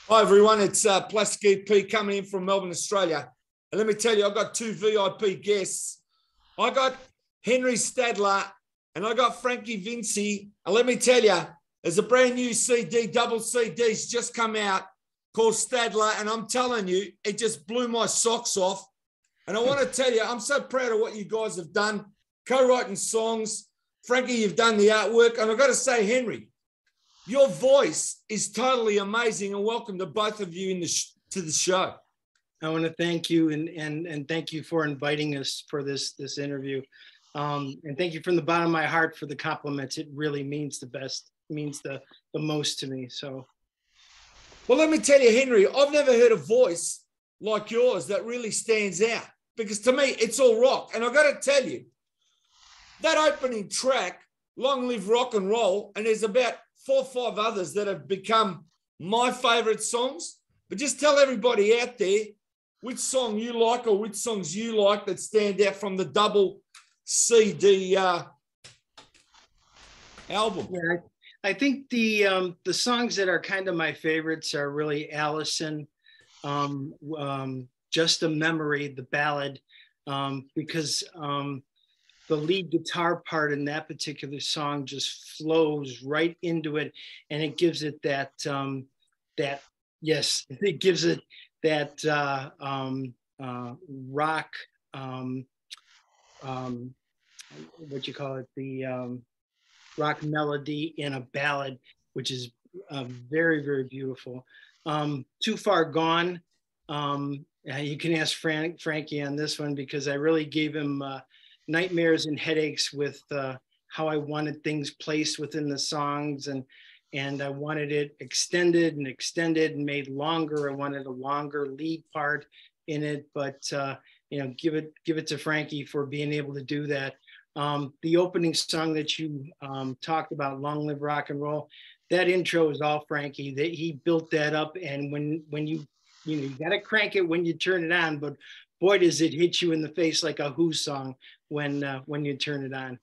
Hi everyone, it's Plastic EP coming in from Melbourne, Australia. And let me tell you, I've got two VIP guests. I got Henry Stadler and I got Frankie Vinci. And let me tell you, there's a brand new CD, double CDs just come out called Stadler. And I'm telling you, it just blew my socks off. And I want to tell you, I'm so proud of what you guys have done, co-writing songs. Frankie, you've done the artwork. And I've got to say, Henry, your voice is totally amazing, and welcome to both of you to the show. I want to thank you and thank you for inviting us for this interview, and thank you from the bottom of my heart for the compliments. It really means the most to me. So, well, let me tell you, Henry, I've never heard a voice like yours that really stands out, because to me it's all rock. And I've got to tell you, that opening track, Long Live Rock and Roll, and there's about 4 or 5 others that have become my favorite songs. But just tell everybody out there which song you like or which songs you like that stand out from the double CD album. Yeah, I think the songs that are kind of my favorites are really Allison, Just a Memory, the ballad, because the lead guitar part in that particular song just flows right into it, and it gives it that it gives it that rock, what you call it, the rock melody in a ballad, which is very, very beautiful. Too Far Gone, you can ask Frankie on this one, because I really gave him nightmares and headaches with how I wanted things placed within the songs, and I wanted it extended and made longer. I wanted a longer lead part in it, but give it to Frankie for being able to do that. The opening song that you talked about, Long Live Rock and Roll, that intro is all Frankie. That he built that up, and when you got to crank it when you turn it on, but boy, does it hit you in the face like a Who song when you turn it on.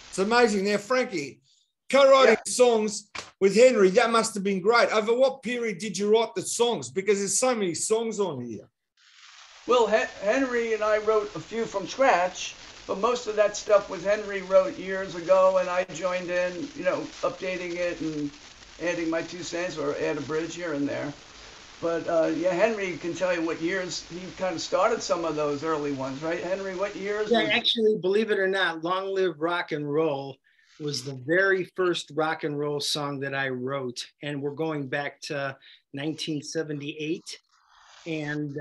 It's amazing. Now, Frankie, co-writing songs with Henry, that must have been great. Over what period did you write the songs? Because there's so many songs on here. Well, Henry and I wrote a few from scratch, but most of that stuff was Henry wrote years ago, and I joined in, updating it and adding my 2 cents or add a bridge here and there. But Henry can tell you what years he kind of started some of those early ones, right? Henry, what years? Yeah, actually, believe it or not, Long Live Rock and Roll was the very first rock and roll song that I wrote. And we're going back to 1978. And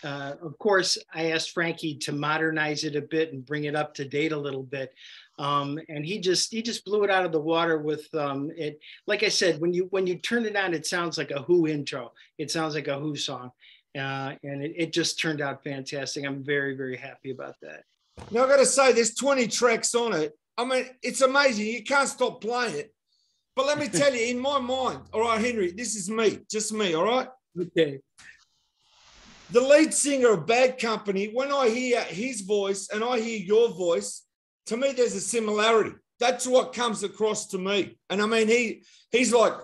of course, I asked Frankie to modernize it a bit and bring it up to date a little bit. And he just blew it out of the water with it. Like I said, when you turn it on, it sounds like a Who intro. It sounds like a Who song, and it just turned out fantastic. I'm very, very happy about that. Now I got to say, there's 20 tracks on it. I mean, it's amazing. You can't stop playing it. But let me tell you, in my mind, all right, Henry, this is me, just me, all right? Okay. The lead singer of Bad Company, when I hear his voice and I hear your voice, to me, there's a similarity. That's what comes across to me. And I mean, he's like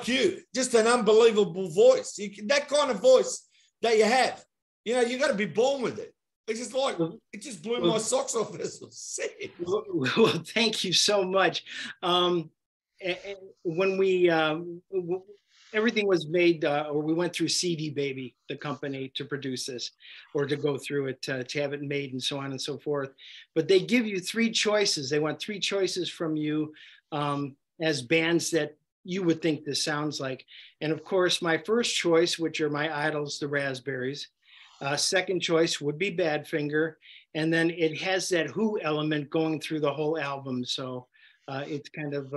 you, just an unbelievable voice. That kind of voice that you have, you got to be born with it. It's just like, it just blew my socks off, as I said. Well, thank you so much. When we, everything was made, or we went through CD Baby, the company, to produce this, or to go through it, to have it made, and so on and so forth. But they give you 3 choices. They want 3 choices from you as bands that you would think this sounds like. And of course, my first choice, which are my idols, the Raspberries. Second choice would be Badfinger. And then it has that Who element going through the whole album. So it's kind of,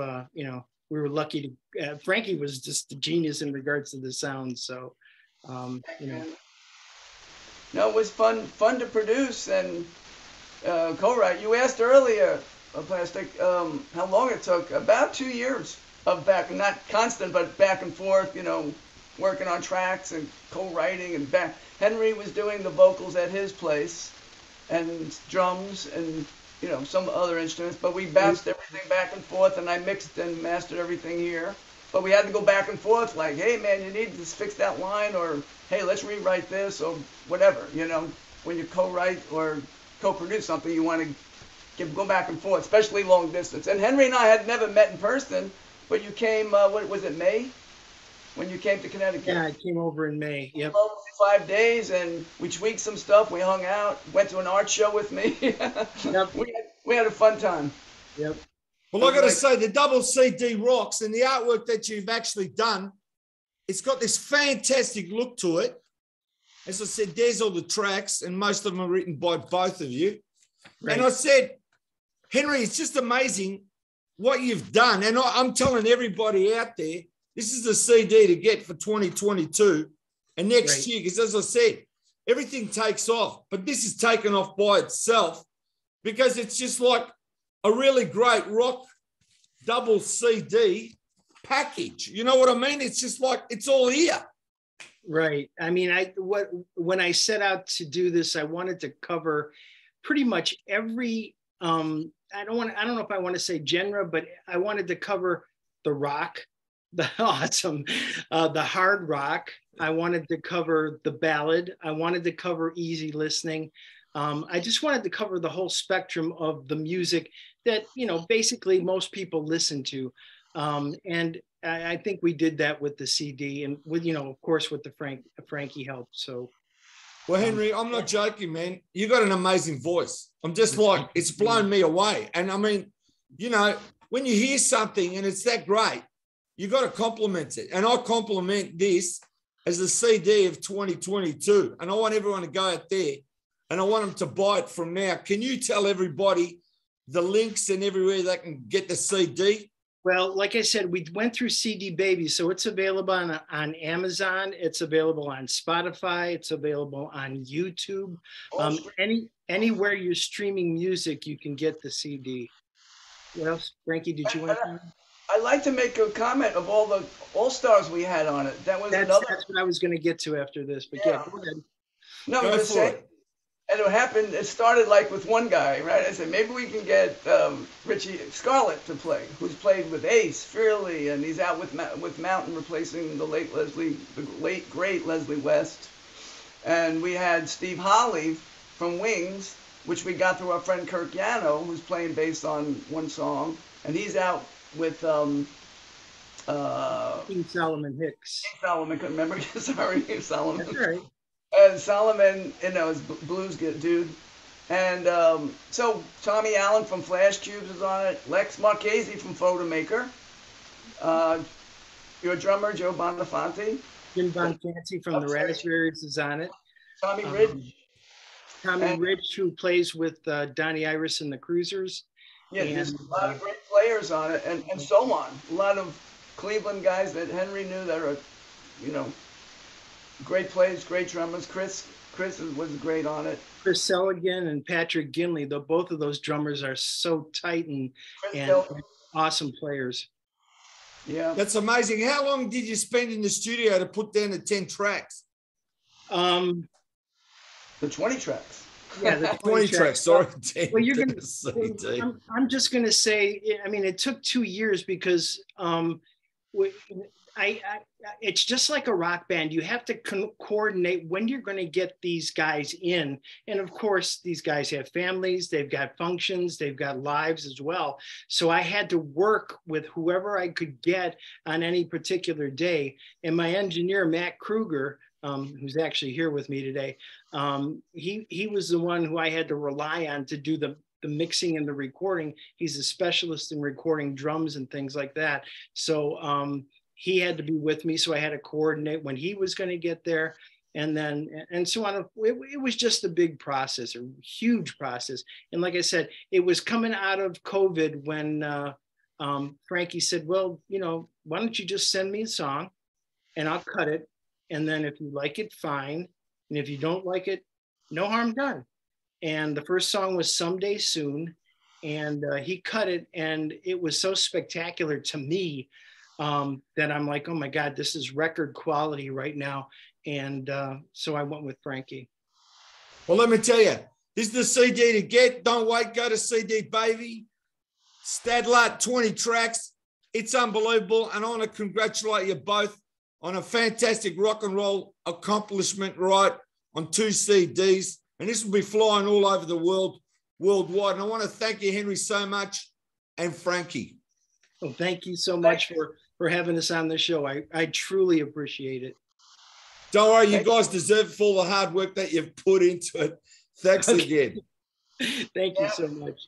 we were lucky to, Frankie was just a genius in regards to the sound. So, No, it was fun to produce and co-write. You asked earlier, Plastic, how long it took. About 2 years of not constant, but back and forth, working on tracks and co-writing and back. Henry was doing the vocals at his place and drums, and you know, some other instruments, but we bounced everything back and forth, and I mixed and mastered everything here. But we had to go back and forth, like, hey man, you need to fix that line, or hey, let's rewrite this, or whatever. You know, when you co-write or co-produce something, you want to go back and forth, especially long distance. And Henry and I had never met in person, but you came, what was it, May? When you came to Connecticut? Yeah, I came over in May. Yep. 5 days, and we tweaked some stuff. We hung out, went to an art show with me. Yep. We had a fun time. Yep. Well, I got to say, the double CD rocks, and the artwork that you've actually done, it's got this fantastic look to it. As I said, there's all the tracks, and most of them are written by both of you. Right. And I said, Henry, it's just amazing what you've done. And I'm telling everybody out there, this is the CD to get for 2022 and next year, because as I said, everything takes off, but this is taken off by itself because it's just like a really great rock double CD package. You know what I mean? It's just like, it's all here. Right. I mean, when I set out to do this, I wanted to cover pretty much every, I don't know if I want to say genre, but I wanted to cover the rock, the awesome, the hard rock. I wanted to cover the ballad. I wanted to cover easy listening. I just wanted to cover the whole spectrum of the music that, you know, basically most people listen to. And I think we did that with the CD and with, you know, of course, with the Frankie help. So. Well, Henry, I'm not joking, man. You got an amazing voice. I'm just like, it's blown me away. And I mean, you know, when you hear something and it's that great, you got to compliment it. And I compliment this as the CD of 2022. And I want everyone to go out there and I want them to buy it from now. Can you tell everybody the links and everywhere they can get the CD? Well, like I said, we went through CD Baby, so it's available on Amazon. It's available on Spotify. It's available on YouTube. Anywhere you're streaming music, you can get the CD. What else, Frankie? Did you want to? I'd like to make a comment of all the all-stars we had on it. That's what I was going to get to after this, but yeah, go ahead. No, go for it. And it happened, it started like with one guy, right? I said, maybe we can get Richie Scarlett to play, who's played with Ace, Fearley, and he's out with Mountain replacing the late great Leslie West. And we had Steve Holley from Wings, which we got through our friend Kirk Yano, who's playing bass on one song. And he's out with King Solomon Hicks. King Solomon, couldn't remember. Sorry, Solomon. That's right. And Solomon, you know, is blues dude. And so Tommy Allen from Flash Cubes is on it. Lex Marchese from Photomaker. Your drummer, Joe Bonifanti. Jim Bonfanti from the Raspberries is on it. Tommy Rich. Tommy Rich, who plays with Donnie Iris and the Cruisers. Yeah, there's a lot of great players on it, and so on. A lot of Cleveland guys that Henry knew that are, you know, great players, great drummers. Chris was great on it. Chris Seligan and Patrick Ginley, though both of those drummers are so tight and awesome players. Yeah. That's amazing. How long did you spend in the studio to put down the 10 tracks? The 20 tracks. Yeah, the 20 tracks. Sorry, 10. Well, you're gonna. I'm just gonna say. I mean, it took 2 years because it's just like a rock band. You have to coordinate when you're going to get these guys in. And of course, these guys have families, they've got functions, they've got lives as well. So I had to work with whoever I could get on any particular day. And my engineer, Matt Kruger, who's actually here with me today, he was the one who I had to rely on to do the mixing and the recording. He's a specialist in recording drums and things like that. So he had to be with me. So I had to coordinate when he was going to get there and so on. It was just a big process, a huge process. And like I said, it was coming out of COVID when Frankie said, well, you know, why don't you just send me a song and I'll cut it. And then if you like it, fine. And if you don't like it, no harm done. And the first song was Someday Soon. And he cut it. And it was so spectacular to me that I'm like, oh my God, this is record quality right now. And so I went with Frankie. Well, let me tell you, This is the CD to get. Don't wait. Go to CD Baby. Stadler, 20 tracks. It's unbelievable. And I want to congratulate you both on a fantastic rock and roll accomplishment, right, on 2 CDs. And this will be flying all over the world, worldwide. And I want to thank you, Henry, so much, and Frankie. Well, thank you so much for having us on the show. I truly appreciate it. Don't worry, you guys deserve it for all the hard work that you've put into it. Thanks again. Thank you so much.